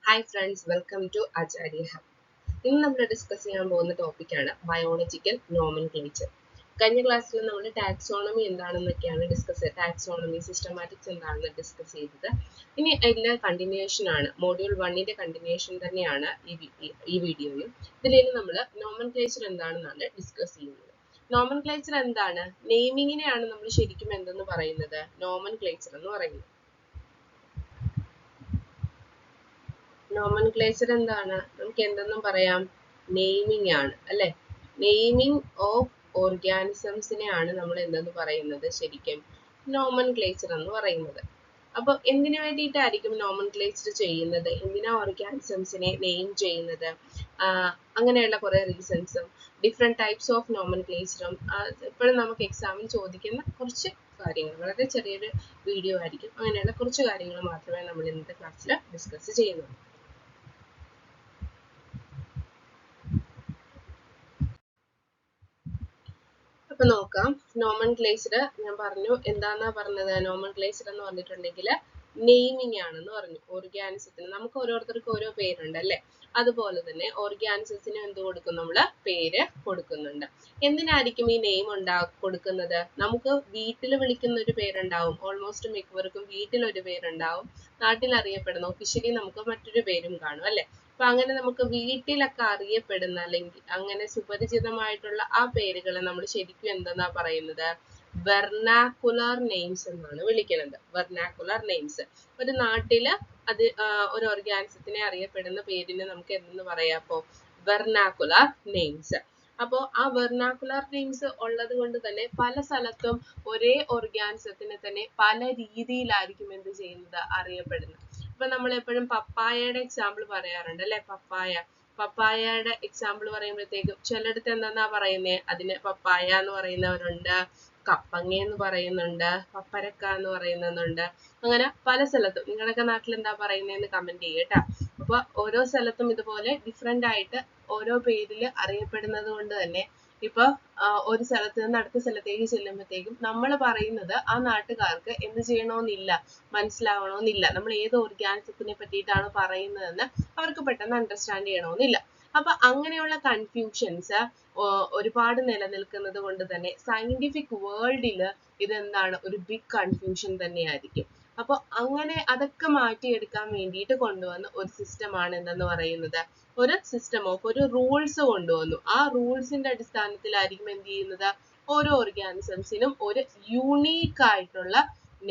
Hi friends, welcome to Acharya Hub. ഇന്ന് നമ്മൾ discuss ചെയ്യാൻ പോകുന്ന ടോപ്പിക്കാണ് ബയോളജിക്കൽ നോമൻക്ലേച്ചർ. കഴിഞ്ഞ ക്ലാസ്സിൽ നമ്മൾ ടാക്സോണമി എന്താണെന്നൊക്കെയാണ് ഡിസ്കസ് ചെയ്തത്. ടാക്സോണമി സിസ്റ്റമാറ്റിക്സ് എന്താണെന്ന് ഡിസ്കസ് ചെയ്തത്. ഇനി അതിൻ്റെ കണ്ടിന്യൂഷൻ ആണ്, മോഡ്യൂൾ 1ന്റെ കണ്ടിന്യൂഷൻ തന്നെയാണ് ഈ വീഡിയോയിൽ. ഇതിൽ നമ്മൾ നോമൻക്ലേച്ചർ എന്താണെന്നാണ് ഡിസ്കസ് ചെയ്യുന്നത്. നോമൻക്ലേച്ചർ എന്താണ്? നെയിമിങ്ങിനെയാണ് നമ്മൾ ശരിക്കും എന്തെന്ന് പറയുന്നത്? നോമൻക്ലേച്ചർ എന്ന് പറയുന്നത്. നോമൻക്ലേച്ചർ എന്താണ്? നമുക്ക് എന്തെന്നും പറയാം? നെയിമിംഗ് ആണ് അല്ലെ? നെയിമിംഗ് ഓഫ് ഓർഗാനിസംസിനെയാണ് നമ്മൾ എന്തെന്ന് പറയുന്നത്? ശരിക്കും നോമൻക്ലേച്ചർ എന്ന് പറയുന്നത്. അപ്പൊ എന്തിനു വേണ്ടിയിട്ടായിരിക്കും നോമൻക്ലേച്ചർ ചെയ്യുന്നത്? എന്തിനാ ഓർഗാനിസംസിനെ നെയിം ചെയ്യുന്നത്? അങ്ങനെയുള്ള കുറെ റീസൺസും ഡിഫറെന്റ് ടൈപ്സ് ഓഫ് നോമൻക്ലേച്ചറും എപ്പോഴും നമുക്ക് എക്സാമിന് ചോദിക്കുന്ന കുറച്ച് കാര്യങ്ങൾ, വളരെ ചെറിയൊരു വീഡിയോ ആയിരിക്കും. അങ്ങനെയുള്ള കുറച്ച് കാര്യങ്ങൾ മാത്രമേ നമ്മൾ ഇന്നത്തെ ക്ലാസ്സിൽ ഡിസ്കസ് ചെയ്യുന്നുള്ളൂ. അപ്പൊ നോക്കാം. നോമൻക്ലേച്ചർ ഞാൻ പറഞ്ഞു. എന്താന്നാ പറഞ്ഞത്? നോമൻക്ലേച്ചർ എന്ന് പറഞ്ഞിട്ടുണ്ടെങ്കിൽ നെയിമിംഗ് ആണെന്ന് പറഞ്ഞു. ഓർഗാനിസത്തിന് നമുക്ക് ഓരോരുത്തർക്കും ഓരോ പേരുണ്ട് അല്ലെ? അതുപോലെ തന്നെ ഓർഗാനിസത്തിന് എന്ത് കൊടുക്കും? നമ്മള് പേര് കൊടുക്കുന്നുണ്ട്. എന്തിനായിരിക്കും ഈ നെയിം കൊടുക്കുന്നത്? നമുക്ക് വീട്ടിൽ വിളിക്കുന്ന ഒരു പേരുണ്ടാവും. ഓൾമോസ്റ്റ് മിക്കവർക്കും വീട്ടിൽ ഒരു പേരുണ്ടാവും. നാട്ടിൽ അറിയപ്പെടുന്ന ഒഫീഷ്യലി നമുക്ക് മറ്റൊരു പേരും കാണും അല്ലെ? അപ്പൊ അങ്ങനെ നമുക്ക് വീട്ടിലൊക്കെ അറിയപ്പെടുന്ന അല്ലെങ്കിൽ അങ്ങനെ സുപരിചിതമായിട്ടുള്ള ആ പേരുകളെ നമ്മൾ ശരിക്കും എന്തെന്നാ പറയുന്നത്? വെർനാക്കുലർ നെയിംസ് എന്നാണ് വിളിക്കുന്നത്. വെർനാക്കുലർ നെയിംസ്. ഒരു നാട്ടില് അത് ഒരു ഓർഗാനിസത്തിനെ അറിയപ്പെടുന്ന പേരിന് നമുക്ക് എന്തെന്ന് പറയാം? അപ്പോ വെർനാക്കുലർ നെയിംസ്. അപ്പോൾ ആ വെർനാക്കുലർ നെയിംസ് ഉള്ളത് കൊണ്ട് തന്നെ പല സ്ഥലത്തും ഒരേ ഓർഗാനിസത്തിനെ തന്നെ പല രീതിയിലായിരിക്കും എന്ത് ചെയ്യുന്നത്? അറിയപ്പെടുന്നത്. ഇപ്പൊ നമ്മൾ എപ്പോഴും പപ്പായയുടെ എക്സാമ്പിൾ പറയാറുണ്ട് അല്ലെ? പപ്പായയുടെ എക്സാമ്പിൾ പറയുമ്പോഴത്തേക്കും ചിലയിടത്ത് എന്താന്നാ പറയുന്നേ? അതിന് പപ്പായ എന്ന് പറയുന്നവരുണ്ട്, കപ്പങ്ങ എന്ന് പറയുന്നുണ്ട്, പപ്പരക്ക എന്ന് പറയുന്നുണ്ട്. അങ്ങനെ പല സ്ഥലത്തും നിങ്ങളുടെയൊക്കെ നാട്ടിൽ എന്താ പറയുന്നതെന്ന് കമന്റ് ചെയ്യട്ടോ. അപ്പൊ ഓരോ സ്ഥലത്തും ഇതുപോലെ ഡിഫറെന്റ് ആയിട്ട് ഓരോ പേരിൽ അറിയപ്പെടുന്നത് കൊണ്ട് തന്നെ ഇപ്പൊ ഒരു സ്ഥലത്ത് നിന്ന് അടുത്ത സ്ഥലത്തേക്ക് ചെല്ലുമ്പോഴത്തേക്കും നമ്മൾ പറയുന്നത് ആ നാട്ടുകാർക്ക് എന്ത് ചെയ്യണമെന്നില്ല, മനസ്സിലാവണമെന്നില്ല. നമ്മൾ ഏത് ഓർഗാനിസത്തിനെ പറ്റിയിട്ടാണ് പറയുന്നതെന്ന് അവർക്ക് പെട്ടെന്ന് അണ്ടർസ്റ്റാൻഡ് ചെയ്യണമെന്നില്ല. അപ്പൊ അങ്ങനെയുള്ള കൺഫ്യൂഷൻസ് ഒരുപാട് നിലനിൽക്കുന്നത് കൊണ്ട് തന്നെ സയന്റിഫിക് വേൾഡില് ഇതെന്താണ്? ഒരു ബിഗ് കൺഫ്യൂഷൻ തന്നെയായിരിക്കും. അപ്പൊ അങ്ങനെ അതൊക്കെ മാറ്റിയെടുക്കാൻ വേണ്ടിയിട്ട് കൊണ്ടുവന്ന ഒരു സിസ്റ്റമാണ് എന്തെന്ന് പറയുന്നത്? ഒരു സിസ്റ്റം ഓഫ് ഒരു റൂൾസ് കൊണ്ടുവന്നു. ആ റൂൾസിന്റെ അടിസ്ഥാനത്തിലായിരിക്കും എന്ത് ചെയ്യുന്നത്? ഓരോ ഓർഗാനിസംസിനും ഒരു യൂണീക്ക് ആയിട്ടുള്ള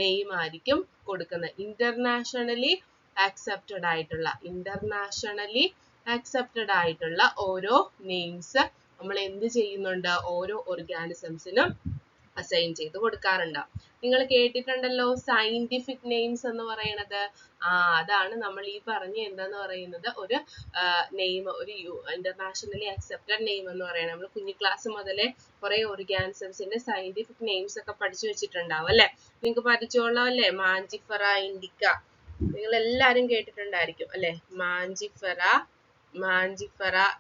നെയിം ആയിരിക്കും കൊടുക്കുന്നത്. ഇന്റർനാഷണലി ആക്സെപ്റ്റഡ് ആയിട്ടുള്ള ഓരോ നെയിംസ് നമ്മൾ എന്ത് ചെയ്യുന്നുണ്ട്? ഓരോ ഓർഗാനിസംസിനും അസൈൻ ചെയ്ത് കൊടുക്കാറുണ്ട്. നിങ്ങൾ കേട്ടിട്ടുണ്ടല്ലോ സയന്റിഫിക് നെയിംസ് എന്ന് പറയണത്. അതാണ് നമ്മൾ ഈ പറഞ്ഞ എന്താന്ന് പറയുന്നത്? ഒരു നെയിം, ഒരു ഇന്റർനാഷണലി അക്സെപ്റ്റഡ് നെയിം എന്ന് പറയുന്നത്. നമ്മൾ കുഞ്ഞു ക്ലാസ് മുതലേ കുറെ ഓർഗാനിസംസിന്റെ സയന്റിഫിക് നെയിംസ് ഒക്കെ പഠിച്ചു വെച്ചിട്ടുണ്ടാവും അല്ലെ? നിങ്ങൾക്ക് പരിചയമുള്ള അല്ലേ? മാഞ്ചിഫെറ ഇൻഡിക്ക, നിങ്ങൾ എല്ലാരും കേട്ടിട്ടുണ്ടായിരിക്കും അല്ലെ? മാഞ്ചിഫെറ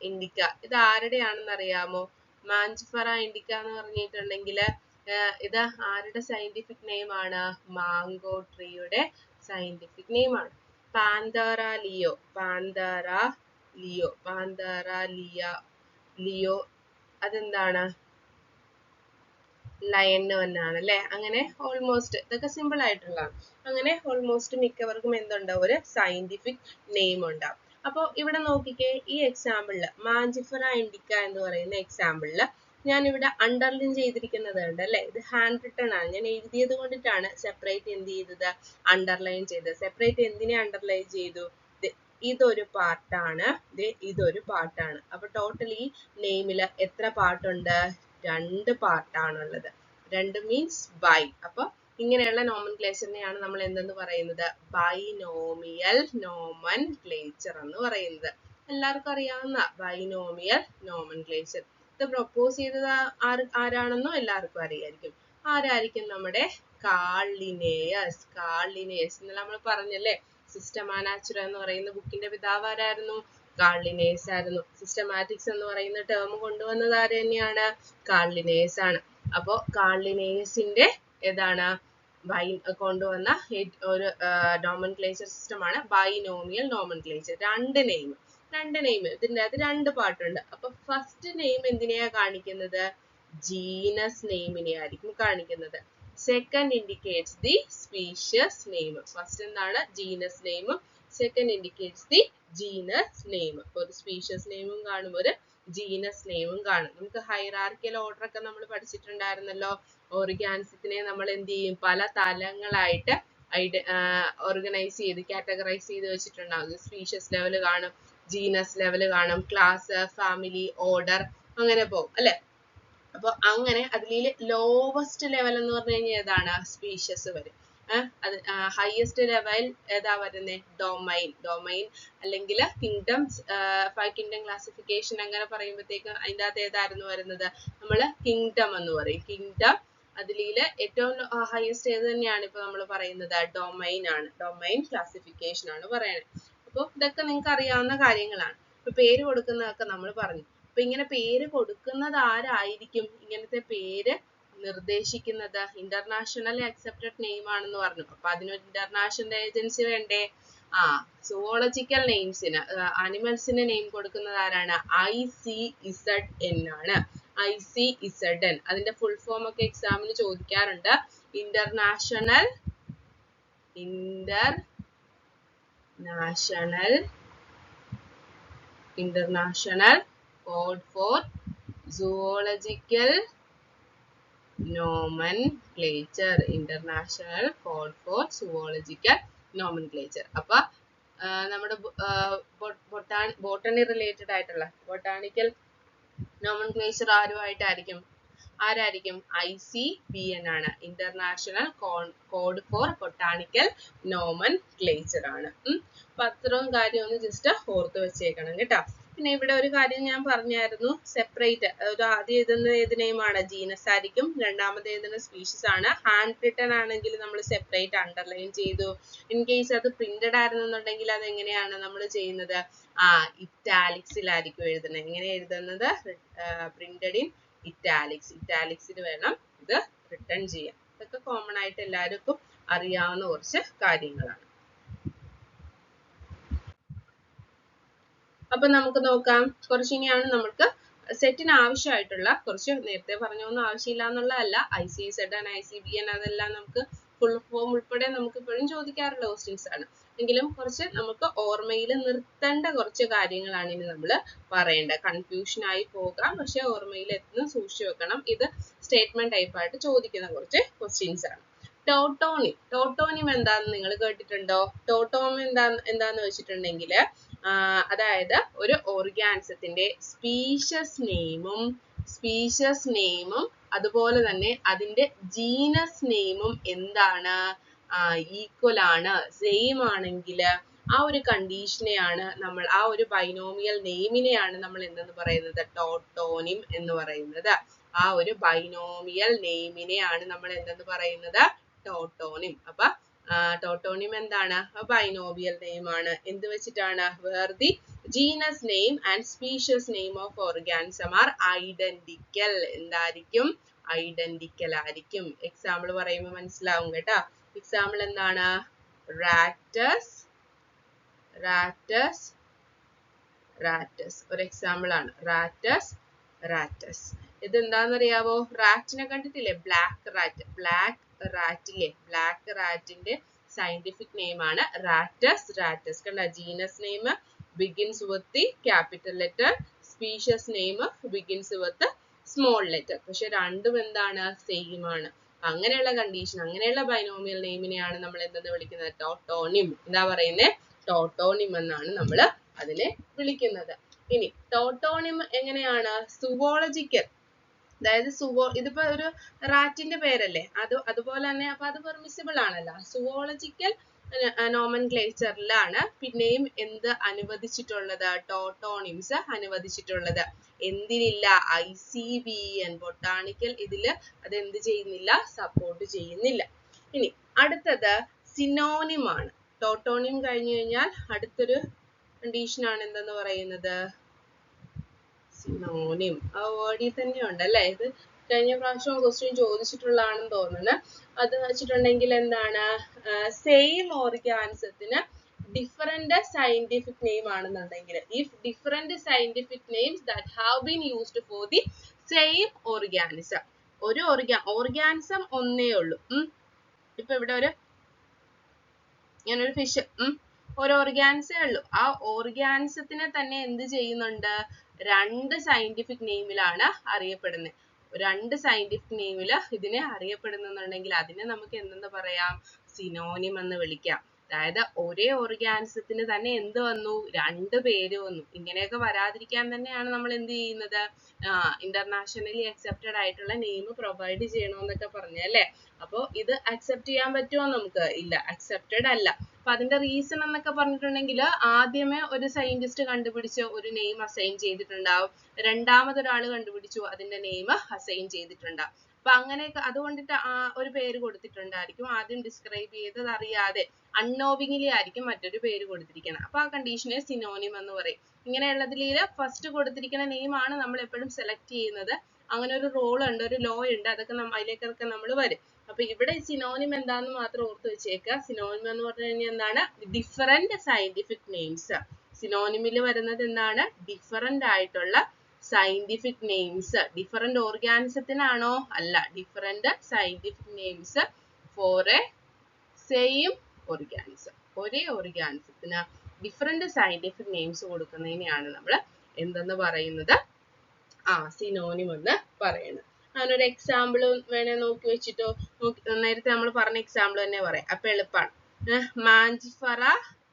ഇൻഡിക്ക. ഇത് ആരുടെയാണെന്ന് അറിയാമോ? മാഞ്ചിഫെറ ഇൻഡിക്ക എന്ന് പറഞ്ഞിട്ടുണ്ടെങ്കിൽ ഇത് ആരുടെ സയന്റിഫിക് നെയിം ആണ്? മാംഗോ ട്രീയുടെ സയന്റിഫിക് നെയിം ആണ്. പാന്തറ ലിയോ അതെന്താണ്? ലയൺ തന്നെയാണ് അല്ലെ? അങ്ങനെ ഓൾമോസ്റ്റ് ഇതൊക്കെ സിമ്പിൾ ആയിട്ടുള്ളതാണ്. അങ്ങനെ ഓൾമോസ്റ്റ് മിക്കവർക്കും എന്തുണ്ടാവും? ഒരു സയന്റിഫിക് നെയിം ഉണ്ടാവും. അപ്പൊ ഇവിടെ നോക്കിക്കേ, ഈ എക്സാമ്പിളില് മാഞ്ചിഫെറ ഇൻഡിക്ക എന്ന് പറയുന്ന എക്സാമ്പിളില് ഞാൻ ഇവിടെ അണ്ടർലൈൻ ചെയ്തിരിക്കുന്നത് ഉണ്ട് അല്ലെ? ഇത് ഹാൻഡ് റിട്ടൺ ആണ്. ഞാൻ എഴുതിയത് കൊണ്ടിട്ടാണ് സെപ്പറേറ്റ് എന്ത് ചെയ്തത്? അണ്ടർലൈൻ ചെയ്തത്. സെപ്പറേറ്റ് എന്തിനെ അണ്ടർലൈൻ ചെയ്തു? ഇതൊരു പാർട്ടാണ്, ഇതൊരു പാർട്ടാണ്. അപ്പൊ ടോട്ടൽ ഈ നെയിമില് എത്ര പാർട്ടുണ്ട്? 2 പാർട്ടാണുള്ളത്. 2 മീൻസ് ബൈ. അപ്പൊ ഇങ്ങനെയുള്ള നോമൻക്ലേച്ചറിനെയാണ് നമ്മൾ എന്തെന്ന് പറയുന്നത്? ബൈനോമിയൽ നോമൻക്ലേച്ചർ എന്ന് പറയുന്നത്. എല്ലാവർക്കും അറിയാവുന്ന ബൈനോമിയൽ നോമൻക്ലേച്ചർ. ഇത് പ്രൊപ്പോസ് ചെയ്തത് ആരാണെന്നോ എല്ലാവർക്കും അറിയായിരിക്കും. ആരായിരിക്കും? നമ്മുടെ കാൾ ലിനേയസ് എന്ന് നമ്മൾ പറഞ്ഞല്ലേ? സിസ്റ്റമാ നാച്ചുറ എന്ന് പറയുന്ന ബുക്കിന്റെ പിതാവ് ആരായിരുന്നു? കാൾ ലിനേയസ് ആയിരുന്നു. സിസ്റ്റമാറ്റിക്സ് എന്ന് പറയുന്ന ടേം കൊണ്ടുവന്നത് ആര് തന്നെയാണ്? കാൾ ലിനേയസ് ആണ്. അപ്പോ കാൾ ലിനേയസിന്റെ ഏതാണ്? കൊണ്ടുവന്ന ഒരു നോമൻക്ലേച്ചർ സിസ്റ്റമാണ് ബൈനോമിയൽ നോമൻക്ലേച്ചർ. രണ്ട് നെയിം ഇതിൻ്റെ അകത്ത് രണ്ട് പാർട്ടുണ്ട്. അപ്പൊ ഫസ്റ്റ് നെയിം എന്തിനെയാ കാണിക്കുന്നത്? ജീനസ് നെയിമിനെ ആയിരിക്കും കാണിക്കുന്നത്. Second indicates the species name. First എന്താണ്? Genus name. Second indicates the genus name. ഒരു സ്പീഷ്യസ് നെയിമും കാണും, ഒരു ജീനസ് നെയിമും കാണും. നമുക്ക് ഹൈറാർക്കിയൽ ഓർഡർ ഒക്കെ നമ്മൾ പഠിച്ചിട്ടുണ്ടായിരുന്നല്ലോ. ഓർഗാനിസത്തിനെ നമ്മൾ എന്ത് ചെയ്യും? പല തലങ്ങളായിട്ട് ഓർഗനൈസ് ചെയ്ത് കാറ്റഗറൈസ് ചെയ്ത് വെച്ചിട്ടുണ്ടാകും. സ്പീഷ്യസ് ലെവൽ കാണും, ജീനസ് ലെവൽ കാണും, ക്ലാസ്, ഫാമിലി, ഓർഡർ, അങ്ങനെ പോകും അല്ലെ. അപ്പൊ അങ്ങനെ അതിൽ ലോവസ്റ്റ് ലെവൽ എന്ന് പറഞ്ഞു കഴിഞ്ഞാൽ ഏതാണ്? സ്പീഷ്യസ് വരും. അത് ഹയസ്റ്റ് ലെവൽ ഏതാ വരുന്നത്? ഡൊമൈൻ അല്ലെങ്കിൽ കിങ്ഡംസ്. 5 കിങ്ഡം ക്ലാസിഫിക്കേഷൻ അങ്ങനെ പറയുമ്പോഴത്തേക്ക് അതിൻ്റെ അകത്ത് ഏതായിരുന്നു വരുന്നത്? നമ്മൾ കിങ്ഡം എന്ന് പറയും. കിങ്ഡം അതിൽ ഏറ്റവും ഹയസ്റ്റ് ഏത് തന്നെയാണ് ഇപ്പൊ നമ്മൾ പറയുന്നത്? ഡൊമൈൻ ആണ്. ഡൊമൈൻ ക്ലാസിഫിക്കേഷൻ ആണ് പറയുന്നത്. അപ്പോൾ ഇതൊക്കെ നിങ്ങൾക്ക് അറിയാവുന്ന കാര്യങ്ങളാണ്. ഇപ്പൊ പേര് കൊടുക്കുന്നതൊക്കെ നമ്മൾ പറഞ്ഞു. അപ്പൊ ഇങ്ങനെ പേര് കൊടുക്കുന്നത് ആരായിരിക്കും? ഇങ്ങനത്തെ പേര് നിർദ്ദേശിക്കുന്നത് ഇന്റർനാഷണൽ അക്സെപ്റ്റഡ് നെയിം ആണെന്ന് പറഞ്ഞു. അപ്പൊ അതിനൊരു ഇന്റർനാഷണൽ ഏജൻസി വേണ്ടേ? സുവോളജിക്കൽ നെയിംസിന്, അനിമൽസിന് നെയിം കൊടുക്കുന്നത് ആരാണ്? ICZN ആണ്. ICZN. അതിന്റെ ഫുൾ ഫോം ഒക്കെ എക്സാമിന് ചോദിക്കാറുണ്ട്. International code for zoological nomenclature. International code for zoological nomenclature. അപ്പൊ നമ്മുടെ ബോട്ടണി റിലേറ്റഡ് ആയിട്ടുള്ള ബൊട്ടാണിക്കൽ നോമൻക്ലേച്ചർ ആരായിരിക്കും? ICBN ആണ്. International code for botanical nomenclature ആണ്. അപ്പൊ അത്രയും കാര്യം ഒന്ന് ജസ്റ്റ് ഓർത്ത് വെച്ചേക്കണം കേട്ടോ. പിന്നെ ഇവിടെ ഒരു കാര്യം ഞാൻ പറഞ്ഞായിരുന്നു, സെപ്പറേറ്റ്. ആദ്യം എഴുതുന്നത് ഏത് നെയിമാണ്? ജീനസ് ആയിരിക്കും. രണ്ടാമത് എഴുതുന്ന സ്പീഷീസ് ആണ്. ഹാൻഡ് റിട്ടൺ ആണെങ്കിൽ നമ്മൾ സെപ്പറേറ്റ് അണ്ടർലൈൻ ചെയ്തു. ഇൻ കേസ് അത് പ്രിന്റഡ് ആയിരുന്നുണ്ടെങ്കിൽ അത് എങ്ങനെയാണ് നമ്മൾ ചെയ്യുന്നത്? ഇറ്റാലിക്സിലായിരിക്കും എഴുതുന്നത്. എങ്ങനെ എഴുതുന്നത്? പ്രിന്റഡ് ഇൻ ഇറ്റാലിക്സിൽ വേണം ഇത് റിട്ടൺ ചെയ്യാൻ. ഇതൊക്കെ കോമൺ ആയിട്ട് എല്ലാവർക്കും അറിയാവുന്ന കുറച്ച് കാര്യങ്ങളാണ്. അപ്പൊ നമുക്ക് നോക്കാം. കുറച്ചിനെയാണ് നമുക്ക് സെറ്റിന് ആവശ്യമായിട്ടുള്ള കുറച്ച്, നേരത്തെ പറഞ്ഞൊന്നും ആവശ്യമില്ല എന്നുള്ളതല്ല. ICZN, ICBN അതെല്ലാം നമുക്ക് ഫുൾ ഫോം ഉൾപ്പെടെ നമുക്ക് ഇപ്പോഴും ചോദിക്കാറുള്ള ക്വസ്റ്റ്യൻസ് ആണ്. എങ്കിലും കുറച്ച് നമുക്ക് ഓർമ്മയിൽ നിർത്തേണ്ട കുറച്ച് കാര്യങ്ങളാണ് ഇനി നമ്മൾ പറയേണ്ടത്. കൺഫ്യൂഷൻ ആയി പോകാം, പക്ഷെ ഓർമ്മയിൽ എത്തുന്ന സൂക്ഷിച്ചു വെക്കണം. ഇത് സ്റ്റേറ്റ്മെന്റ് ടൈപ്പ് ആയിട്ട് ചോദിക്കുന്ന കുറച്ച് ക്വസ്റ്റ്യൻസ് ആണ്. ടോട്ടോണിം എന്താന്ന് നിങ്ങൾ കേട്ടിട്ടുണ്ടോ? ടോട്ടോണിം എന്താന്ന് വെച്ചിട്ടുണ്ടെങ്കിൽ അതായത് ഒരു ഓർഗാനിസത്തിന്റെ സ്പീഷ്യസ് നെയിമും അതുപോലെ തന്നെ അതിന്റെ ജീനസ് നെയിമും എന്താണ്? ഈക്വൽ ആണ്, സെയിം ആണെങ്കിൽ ആ ഒരു കണ്ടീഷനെയാണ് നമ്മൾ, ആ ഒരു ബൈനോമിയൽ നെയിമിനെയാണ് നമ്മൾ എന്തെന്ന് പറയുന്നത്? ടോട്ടോണിം എന്ന് പറയുന്നത്. ആ ഒരു ബൈനോമിയൽ നെയിമിനെയാണ് നമ്മൾ എന്തെന്ന് പറയുന്നത്? ടോട്ടോണിം. അപ്പൊ ടോട്ടോണിം എന്താണ്? ബൈനോമിയൽ നെയിം ആണ്. എന്ത് വെച്ചിട്ടാണ്? Where the genus name and species name of organism are identical. എന്തായിരിക്കും? ഐഡന്റിക്കൽ ആയിരിക്കും. എക്സാമ്പിൾ പറയുമ്പോൾ മനസ്സിലാവും കേട്ടോ. എക്സാമ്പിൾ എന്താണ്? റാറ്റസ് ഒരു എക്സാമ്പിൾ ആണ്. റാറ്റസ്. ഇത് എന്താണെന്നറിയാവോ? റാറ്റിനെ കണ്ടിട്ടില്ലേ? ബ്ലാക്ക് റാറ്റിന്റെ സയന്റിഫിക് നെയിം ആണ് റാറ്റസ്. കണ്ട, genus name begins with capital letter, species name begins with small letter. പക്ഷെ രണ്ടും എന്താണ്? സെയിം ആണ്. അങ്ങനെയുള്ള കണ്ടീഷൻ, അങ്ങനെയുള്ള ബൈനോമിയൽ നെയിമിനെയാണ് നമ്മൾ എന്തെന്ന് വിളിക്കുന്നത്? ടോട്ടോണിം. എന്താ പറയുന്നത്? ടോട്ടോണിം എന്നാണ് നമ്മൾ അതിനെ വിളിക്കുന്നത്. ഇനി ടോട്ടോണിം എങ്ങനെയാണ്? സുവോളജിക്കൽ, അതായത് ഇതിപ്പോ ഒരു റാറ്റിന്റെ പേരല്ലേ, അതുപോലെ തന്നെ അപ്പൊ അത് പെർമിസിബിൾ ആണല്ലോ. സുവോളജിക്കൽ നോമൻക്ലേച്ചറിലാണ് പിന്നെയും എന്ത് അനുവദിച്ചിട്ടുള്ളത്? ടോട്ടോണിംസ് അനുവദിച്ചിട്ടുള്ളത്. എന്തിനില്ല? ICBN ബൊട്ടാണിക്കൽ ഇതില് അത് എന്ത് ചെയ്യുന്നില്ല? സപ്പോർട്ട് ചെയ്യുന്നില്ല. ഇനി അടുത്തത് സിനോണിം ആണ്. ടോട്ടോണിം കഴിഞ്ഞു കഴിഞ്ഞാൽ അടുത്തൊരു കണ്ടീഷൻ ആണ് എന്തെന്ന് പറയുന്നത്? സിനോണിം. ആ വേർഡിൽ തന്നെ ഉണ്ട് അല്ലേ? ഇത് കഴിഞ്ഞ പ്രാവശ്യം ക്വസ്റ്റ്യൻ ചോദിച്ചിട്ടുള്ളതാണെന്ന് തോന്നുന്നു. അത് വെച്ചിട്ടുണ്ടെങ്കിൽ എന്താണ്, സെയിം ഓർഗാനിസത്തിന് ഡിഫറെന്റ് സയന്റിഫിക് നെയിം ആണെന്നുണ്ടെങ്കിൽ, if different scientific names that have been used for the same organism. ഒരു ഓർഗാനിസം ഒന്നേ ഉള്ളൂ. ഇപ്പൊ ഇവിടെ ഇങ്ങനൊരു ഫിഷ്, ഒരു ഓർഗാനിസേ ഉള്ളൂ. ആ ഓർഗാനിസത്തിനെ തന്നെ എന്ത് ചെയ്യുന്നുണ്ട്, രണ്ട് സയന്റിഫിക് നെയിമിലാണ് അറിയപ്പെടുന്നത്. രണ്ട് സയന്റിഫിക് നെയിമിൽ ഇതിനെ അറിയപ്പെടുന്നുണ്ടെങ്കിൽ അതിനെ നമുക്ക് എന്തെന്ന് പറയാം, സിനോണിം എന്ന് വിളിക്കാം. അതായത് ഒരേ ഓർഗാനിസത്തിന് തന്നെ എന്ത് വന്നു, രണ്ട് പേര് വന്നു. ഇങ്ങനെയൊക്കെ വരാതിരിക്കാൻ തന്നെയാണ് നമ്മൾ എന്ത് ചെയ്യുന്നത്, ഇന്റർനാഷണലി അക്സെപ്റ്റഡ് ആയിട്ടുള്ള നെയിം പ്രൊവൈഡ് ചെയ്യണമെന്നൊക്കെ പറഞ്ഞു അല്ലേ. അപ്പോൾ ഇത് അക്സെപ്റ്റ് ചെയ്യാൻ പറ്റുമോ നമുക്ക്, ഇല്ല, അക്സെപ്റ്റഡ് അല്ല. അപ്പൊ അതിന്റെ റീസൺ എന്നൊക്കെ പറഞ്ഞിട്ടുണ്ടെങ്കിൽ, ആദ്യമേ ഒരു സയന്റിസ്റ്റ് കണ്ടുപിടിച്ച് ഒരു നെയിം അസൈൻ ചെയ്തിട്ടുണ്ടാവും, രണ്ടാമതൊരാൾ കണ്ടുപിടിച്ചു അതിന്റെ നെയിം അസൈൻ ചെയ്തിട്ടുണ്ടാവും. അപ്പൊ അങ്ങനെയൊക്കെ അതുകൊണ്ടിട്ട് ഒരു പേര് കൊടുത്തിട്ടുണ്ടായിരിക്കും. ആദ്യം ഡിസ്ക്രൈബ് ചെയ്തത് അറിയാതെ അൺനോവിംഗ്ലി ആയിരിക്കും മറ്റൊരു പേര് കൊടുത്തിരിക്കുന്നത്. അപ്പൊ ആ കണ്ടീഷനെ സിനോണിം എന്ന് പറയും. ഇങ്ങനെയുള്ളതിൽ ഫസ്റ്റ് കൊടുത്തിരിക്കുന്ന നെയിം ആണ് നമ്മൾ എപ്പോഴും സെലക്ട് ചെയ്യുന്നത്. അങ്ങനെ ഒരു റോൾ ഉണ്ട്, ഒരു ലോ ഉണ്ട്, അതൊക്കെ അതിലേക്കൊക്കെ നമ്മൾ വരും. അപ്പൊ ഇവിടെ സിനോണിം എന്താന്ന് മാത്രം ഓർത്ത് വെച്ചേക്കുക. സിനോണിം എന്ന് പറഞ്ഞു കഴിഞ്ഞാൽ എന്താണ്, ഡിഫറെന്റ് സയന്റിഫിക് നെയിംസ്. സിനോണിമിൽ വരുന്നത് എന്താണ്, ഡിഫറെന്റ് ആയിട്ടുള്ള സയന്റിഫിക് നെയിംസ്. ഡിഫറെന്റ് ഓർഗാനിസത്തിനാണോ, അല്ല, different scientific names for A same organism. ഒരേ ഓർഗാനിസത്തിന് ഡിഫറെന്റ് സയന്റിഫിക് നെയിംസ് കൊടുക്കുന്നതിനെയാണ് നമ്മൾ എന്തെന്ന് പറയുന്നത്, സിനോണിം എന്ന് പറയുന്നത്. അതിനൊരു എക്സാമ്പിൾ വേണേ നോക്കി വെച്ചിട്ടോ, നേരത്തെ നമ്മൾ പറഞ്ഞ എക്സാമ്പിൾ തന്നെ പറയാം, അപ്പൊ എളുപ്പമാണ്. മാഞ്ചിഫറ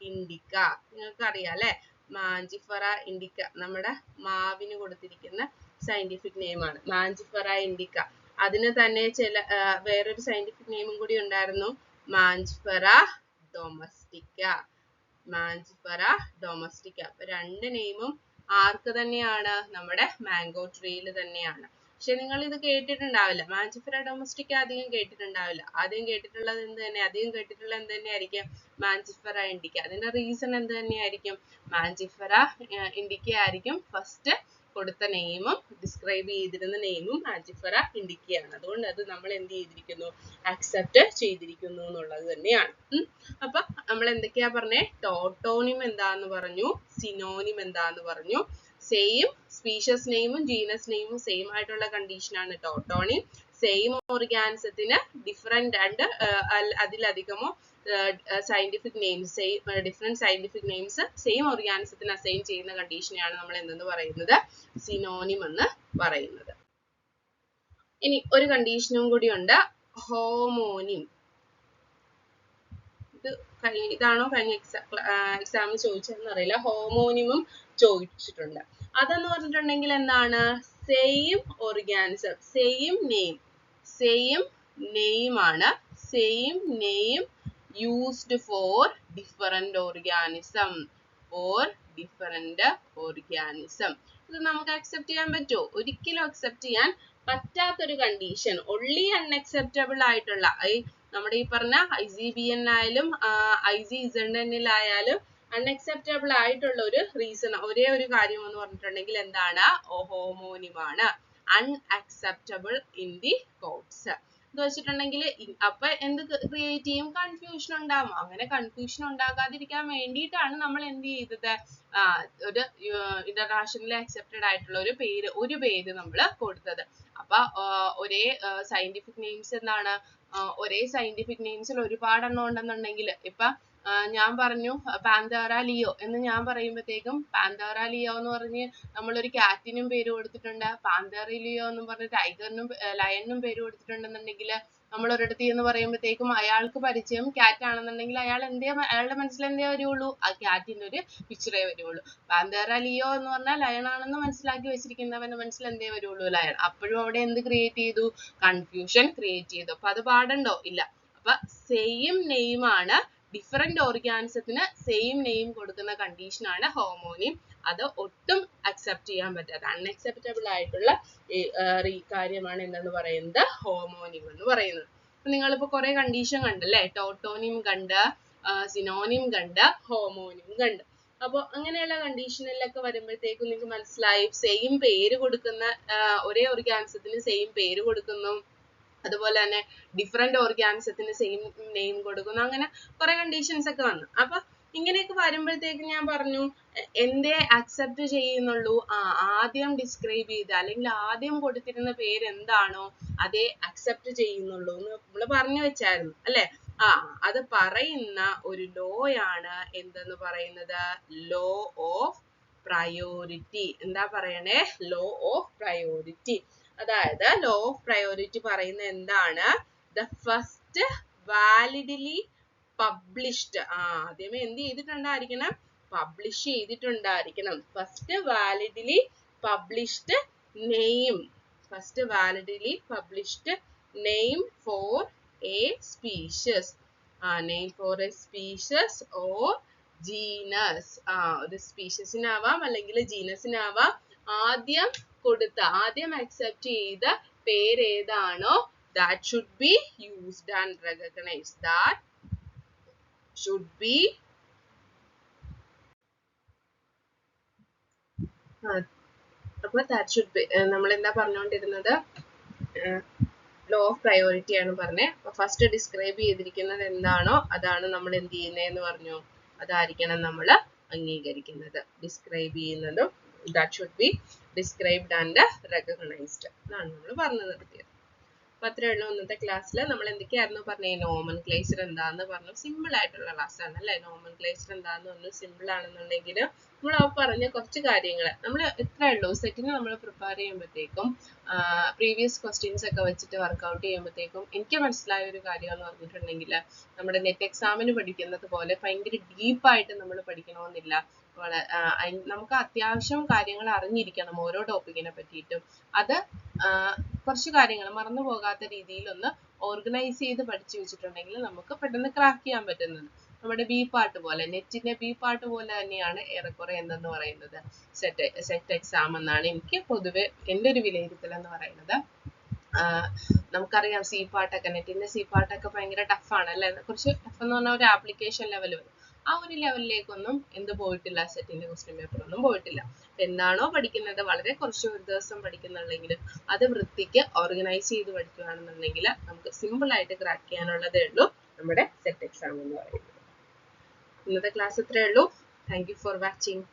ഇൻഡിക്ക, നിങ്ങൾക്ക് അറിയാം അല്ലെ. മാഞ്ചിഫറ ഇൻഡിക്ക നമ്മുടെ മാവിന് കൊടുത്തിരിക്കുന്ന സയന്റിഫിക് നെയിമാണ്, മാഞ്ചിഫറ ഇൻഡിക്ക. അതിന് തന്നെ വേറൊരു സയന്റിഫിക് നെയിമും കൂടി ഉണ്ടായിരുന്നു, മാഞ്ചിഫറ ഡൊമസ്റ്റിക്ക. Mangifera domestica. അപ്പൊ രണ്ട് നെയിമും ആർക്ക് തന്നെയാണ്, നമ്മുടെ മാംഗോ ട്രീയിൽ തന്നെയാണ്. പക്ഷെ നിങ്ങൾ ഇത് കേട്ടിട്ടുണ്ടാവില്ല, മാഞ്ചിഫറ ഡൊമസ്റ്റിക്ക അധികം കേട്ടിട്ടുണ്ടാവില്ല. അധികം കേട്ടിട്ടുള്ളത് എന്ത് തന്നെയായിരിക്കും, മാഞ്ചിഫറ ഇൻഡിക്ക. അതിന്റെ റീസൺ എന്ത് തന്നെയായിരിക്കും, മാഞ്ചിഫറ ഇൻഡിക്ക ആയിരിക്കും ഫസ്റ്റ് കൊടുത്ത നെയിമും ഡിസ്ക്രൈബ് ചെയ്തിരുന്ന നെയിമും മാഞ്ചിഫറ ഇൻഡിക്കയാണ്. അതുകൊണ്ട് അത് നമ്മൾ എന്ത് ചെയ്തിരിക്കുന്നു, അക്സെപ്റ്റ് ചെയ്തിരിക്കുന്നു എന്നുള്ളത് തന്നെയാണ്. അപ്പൊ നമ്മൾ എന്തൊക്കെയാ പറഞ്ഞേ, ടോട്ടോണിം എന്താന്ന് പറഞ്ഞു, സിനോണിം എന്താന്ന് പറഞ്ഞു. സെയിം സ്പീഷ്യസ് നെയിമും ജീനസ് നെയിമും സെയിം ആയിട്ടുള്ള കണ്ടീഷൻ ആണ് ടോട്ടോണിം. സെയിം ഓർഗാനിസത്തിന് ഡിഫറെന്റ് ആൻഡ് അതിലധികമോ scientific names, different scientific names same ഓർഗാനിസത്തിന് അസൈൻ ചെയ്യുന്ന കണ്ടീഷനെയാണ് നമ്മൾ എന്തെന്ന് പറയുന്നത്, സിനോണിം എന്ന് പറയുന്നത്. ഇനി ഒരു കണ്ടീഷനും കൂടി ഉണ്ട്, ഹോമോണിം. ഇതാണോ കഴിഞ്ഞ എക്സാമിന് ചോദിച്ചതെന്ന് അറിയില്ല. ഹോമോണിമും ചോദിച്ചിട്ടുണ്ട്. അതെന്ന് പറഞ്ഞിട്ടുണ്ടെങ്കിൽ എന്താണ്, സെയിം ഓർഗാനിസം, സെയിം നെയിം ആണ്, same name used for different organism, ഇത് നമുക്ക് അക്സെപ്റ്റ് ചെയ്യാൻ പറ്റുമോ, ഒരിക്കലും അക്സെപ്റ്റ് ചെയ്യാൻ പറ്റാത്തൊരു കണ്ടീഷൻ. ഒൺലി അൺഅക്സെപ്റ്റബിൾ ആയിട്ടുള്ള നമ്മുടെ ഈ പറഞ്ഞ ICBN ആയാലും ICZN ആയാലും അൺഅക്സെപ്റ്റബിൾ ആയിട്ടുള്ള ഒരു റീസൺ, ഒരേ ഒരു കാര്യം എന്ന് പറഞ്ഞിട്ടുണ്ടെങ്കിൽ എന്താണ്, ഹോമോണിം ആണ്. അൺഅക്സെപ്റ്റബിൾ ഇൻ ദി കോഡ്സ് എന്ന് വെച്ചിട്ടുണ്ടെങ്കിൽ അപ്പൊ എന്ത് ക്രിയേറ്റ് ചെയ്യും, കൺഫ്യൂഷൻ ഉണ്ടാവും. അങ്ങനെ കൺഫ്യൂഷൻ ഉണ്ടാകാതിരിക്കാൻ വേണ്ടിയിട്ടാണ് നമ്മൾ എന്ത് ചെയ്തത്, ഒരു ഇന്റർനാഷണലി അക്സെപ്റ്റഡ് ആയിട്ടുള്ള ഒരു പേര് നമ്മൾ കൊടുത്തത്. അപ്പൊ ഒരേ സയന്റിഫിക് നെയിംസ് എന്താണ്, ഒരേ സയന്റിഫിക് നെയിംസിൽ ഒരുപാടെണ്ണം ഉണ്ടെന്നുണ്ടെങ്കിൽ, ഇപ്പൊ ഞാൻ പറഞ്ഞു പാന്തേറ ലിയോ എന്ന് ഞാൻ പറയുമ്പോഴത്തേക്കും, പാന്തേറ ലിയോ എന്ന് പറഞ്ഞ് നമ്മളൊരു കാറ്റിനും പേര് കൊടുത്തിട്ടുണ്ട്, പാന്തേറ ലിയോ എന്ന് പറഞ്ഞ് ടൈഗറിനും ലയണിനും പേര് കൊടുത്തിട്ടുണ്ടെന്നുണ്ടെങ്കിൽ, നമ്മൾ ഒരിടത്ത് എന്ന് പറയുമ്പോഴത്തേക്കും അയാൾക്ക് പരിചയം ക്യാറ്റ് ആണെന്നുണ്ടെങ്കിൽ അയാളുടെ മനസ്സിൽ എന്തേ വരുള്ളൂ, ആ ക്യാറ്റിന്റെ ഒരു പിക്ചറേ വരുള്ളൂ. പാന്തേറ ലിയോ എന്ന് പറഞ്ഞാൽ ലയൺ ആണെന്ന് മനസ്സിലാക്കി വെച്ചിരിക്കുന്നവന്റെ മനസ്സിൽ എന്തേ വരുള്ളൂ, ലയൺ. അപ്പോഴും അവിടെ എന്ത് ക്രിയേറ്റ് ചെയ്തു, കൺഫ്യൂഷൻ ക്രിയേറ്റ് ചെയ്തു. അപ്പൊ അത് പാടുണ്ടോ, ഇല്ല. അപ്പൊ സെയിം നെയിം ആണ്, ഡിഫറെന്റ് ഓർഗാനിസത്തിന് സെയിം നെയിം കൊടുക്കുന്ന കണ്ടീഷൻ ആണ് ഹോമോണിം. അത് ഒട്ടും അക്സെപ്റ്റ് ചെയ്യാൻ പറ്റാത്ത അൺഅക്സെപ്റ്റബിൾ ആയിട്ടുള്ള കാര്യമാണ് എന്തെന്ന് പറയുന്നത്, ഹോമോണിം എന്ന് പറയുന്നത്. നിങ്ങളിപ്പോ കുറെ കണ്ടീഷൻ കണ്ടല്ലേ, ടോട്ടോണിം കണ്ട്, സിനോണിം കണ്ട്, ഹോമോണിം കണ്ട്. അപ്പൊ അങ്ങനെയുള്ള കണ്ടീഷനിലൊക്കെ വരുമ്പോഴത്തേക്കും നിങ്ങൾക്ക് മനസ്സിലായി സെയിം പേര് കൊടുക്കുന്ന ഒരേ ഓർഗാനിസത്തിന് സെയിം പേര് കൊടുക്കുന്നു, അതുപോലെ തന്നെ ഡിഫറെന്റ് ഓർഗാനിസത്തിന് സെയിം നെയിം കൊടുക്കുന്നു, അങ്ങനെ കുറെ കണ്ടീഷൻസ് ഒക്കെ വന്നു. അപ്പൊ ഇങ്ങനെയൊക്കെ വരുമ്പോഴത്തേക്ക് ഞാൻ പറഞ്ഞു എന്തേ അക്സെപ്റ്റ് ചെയ്യുന്നുള്ളൂ, ആദ്യം ഡിസ്ക്രൈബ് ചെയ്ത് അല്ലെങ്കിൽ ആദ്യം കൊടുത്തിരുന്ന പേര് എന്താണോ അതേ അക്സെപ്റ്റ് ചെയ്യുന്നുള്ളൂ എന്ന് നമ്മൾ പറഞ്ഞു വെച്ചായിരുന്നു അല്ലെ. അത് പറയുന്ന ഒരു ലോയാണ് എന്തെന്ന് പറയുന്നത്, ലോ ഓഫ് പ്രയോറിറ്റി. എന്താ പറയണേ, ലോ ഓഫ് പ്രയോറിറ്റി. അതായത് ലോ ഓഫ് പ്രയോറിറ്റി പറയുന്ന എന്താണ്, ദ ഫസ്റ്റ് വാലിഡ്ലി പബ്ലിഷ്ഡ്, ആദ്യമേ എന്ത് ചെയ്തിട്ടുണ്ടായിരിക്കണം, പബ്ലിഷ് ചെയ്തിട്ടുണ്ടായിരിക്കണം. First validly published name, first validly published name for a species, name for a species or genus, ഒരു സ്പീഷ്യസിനാവാം അല്ലെങ്കിൽ ജീനസിനാവാം. ആദ്യം അക്സെപ്റ്റ് ചെയ്ത പേര് ഏതാണോ that should be used and recognized, that should be അപ്പൊ that should be നമ്മൾ എന്താ പറഞ്ഞുകൊണ്ടിരുന്നത്, ലോ ഓഫ് പ്രയോറിറ്റി ആണ് പറഞ്ഞത്. അപ്പൊ ഫസ്റ്റ് ഡിസ്ക്രൈബ് ചെയ്തിരിക്കുന്നത് എന്താണോ അതാണ് നമ്മൾ എന്ത് ചെയ്യുന്നതെന്ന് പറഞ്ഞു, അതായിരിക്കണം നമ്മൾ അംഗീകരിക്കുന്നത്. ഡിസ്ക്രൈബ് ചെയ്യുന്നതും that should be described and recognized എന്നാണ് നമ്മൾ പറഞ്ഞു നിർത്തിയത്. അപ്പൊ അത്രേ ഉള്ളൂ ഇന്നത്തെ ക്ലാസ്സിൽ. നമ്മൾ എന്തൊക്കെയായിരുന്നു പറഞ്ഞത്, നോമൻക്ലേച്ചർ എന്താന്ന് പറഞ്ഞു, സിമ്പിൾ ആയിട്ടുള്ള ക്ലാസ് ആണ് അല്ലെ. നോമൻക്ലേച്ചർ എന്താന്ന് പറഞ്ഞു, സിമ്പിൾ ആണെന്നുണ്ടെങ്കിൽ നമ്മൾ പറഞ്ഞ കുറച്ച് കാര്യങ്ങൾ നമ്മൾ ഇത്രേ ഉള്ളൂ. സെറ്റിന് നമ്മൾ പ്രിപ്പയർ ചെയ്യുമ്പോഴത്തേക്കും പ്രീവിയസ് ക്വസ്റ്റ്യൻസ് ഒക്കെ വെച്ചിട്ട് വർക്ക്ഔട്ട് ചെയ്യുമ്പോഴത്തേക്കും എനിക്ക് മനസ്സിലായ ഒരു കാര്യം എന്ന് പറഞ്ഞിട്ടുണ്ടെങ്കിൽ നമ്മുടെ നെറ്റ് എക്സാമിന് പഠിക്കുന്നത് പോലെ ഭയങ്കര ഡീപ്പായിട്ട് നമ്മൾ പഠിക്കണമെന്നില്ല. നമുക്ക് അത്യാവശ്യം കാര്യങ്ങൾ അറിഞ്ഞിരിക്കണം ഓരോ ടോപ്പിക്കിനെ പറ്റിയിട്ടും. അത് കുറച്ച് കാര്യങ്ങൾ മറന്നു പോകാത്ത രീതിയിൽ ഒന്ന് ഓർഗനൈസ് ചെയ്ത് പഠിച്ചു വെച്ചിട്ടുണ്ടെങ്കിൽ നമുക്ക് പെട്ടെന്ന് ക്രാക്ക് ചെയ്യാൻ പറ്റുന്നത്. നമ്മുടെ ബി പാർട്ട് പോലെ, നെറ്റിന്റെ ബി പാർട്ട് പോലെ തന്നെയാണ് ഏറെക്കുറെ എന്തെന്ന് പറയുന്നത് സെറ്റ് എക്സാം എന്നാണ് എനിക്ക് പൊതുവെ എൻ്റെ ഒരു വിലയിരുത്തൽ എന്ന് പറയുന്നത്. നമുക്കറിയാം സി പാർട്ടൊക്കെ, നെറ്റിന്റെ സി പാർട്ടൊക്കെ ഭയങ്കര ടഫാണ് അല്ലെ. കുറച്ച് ടഫ് എന്ന് പറഞ്ഞാൽ ഒരു ആപ്ലിക്കേഷൻ ലെവൽ വരും. ആ ഒരു ലെവലിലേക്കൊന്നും എന്ത് പോയിട്ടില്ല, സെറ്റിന്റെ ക്വസ്റ്റ്യൻ പേപ്പർ ഒന്നും പോയിട്ടില്ല. എന്താണോ പഠിക്കുന്നത് വളരെ കുറച്ച് ഒരു ദിവസം പഠിക്കുന്നുണ്ടെങ്കിൽ അത് വൃത്തിക്ക് ഓർഗനൈസ് ചെയ്ത് പഠിക്കുകയാണെന്നുണ്ടെങ്കിൽ നമുക്ക് സിമ്പിൾ ആയിട്ട് ക്രാക്ക് ചെയ്യാനുള്ളതേ ഉള്ളൂ നമ്മുടെ സെറ്റ് എക്സാം എന്ന് പറയുന്നത്. ഇന്നത്തെ ക്ലാസ് ഇത്രയേ ഉള്ളൂ. Thank you for watching.